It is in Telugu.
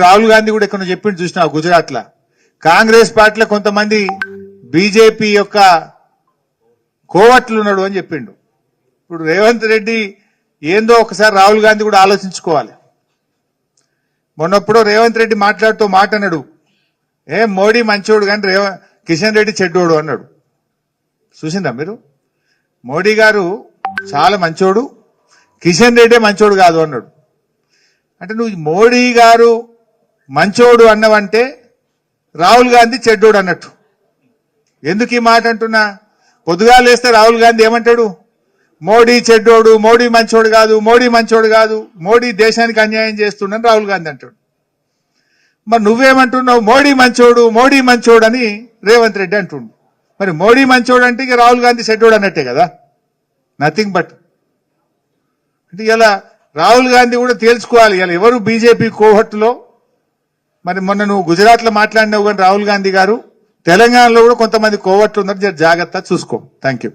రాహుల్ గాంధీ కూడా ఎక్కడ చెప్పిండు చూసినా గుజరాత్ లా కాంగ్రెస్ పార్టీలో కొంతమంది బీజేపీ యొక్క కోవట్లు ఉన్నాడు అని చెప్పిండు. ఇప్పుడు రేవంత్ రెడ్డి ఏందో ఒకసారి రాహుల్ గాంధీ కూడా ఆలోచించుకోవాలి. మొన్నప్పుడు రేవంత్ రెడ్డి మాట్లాడుతూ మాట అన్నాడు, మోడీ మంచోడు కానీ కిషన్ రెడ్డి చెడ్డోడు అన్నాడు. చూసిందా మీరు? మోడీ గారు చాలా మంచోడు, కిషన్ రెడ్డి మంచోడు కాదు అన్నాడు. అంటే నువ్వు మోడీ గారు మంచోడు అన్నవంటే రాహుల్ గాంధీ చెడ్డోడు అన్నట్టు. ఎందుకు ఈ మాట అంటున్నా? పొద్దుగా లేస్తే రాహుల్ గాంధీ ఏమంటాడు? మోడీ చెడ్డోడు, మోడీ మంచోడు కాదు, మోడీ మంచోడు కాదు, మోడీ దేశానికి అన్యాయం చేస్తుండని రాహుల్ గాంధీ అంటాడు. మరి నువ్వేమంటున్నావు? మోడీ మంచోడు, మోడీ మంచోడు అని రేవంత్ రెడ్డి అంటుండు. మరి మోడీ మంచోడు అంటే ఇక రాహుల్ గాంధీ చెడ్డోడు అన్నట్టే కదా, నథింగ్ బట్. అంటే ఇలా రాహుల్ గాంధీ కూడా తేల్చుకోవాలి ఇలా ఎవరు బీజేపీ కోహట్టులో. మరి మొన్న నువ్వు గుజరాత్ లో మాట్లాడినావు కానీ రాహుల్ గాంధీ గారు తెలంగాణలో కూడా కొంతమంది కోవట్లు ఉన్నారు, జాగ్రత్త చూసుకో. Thank you.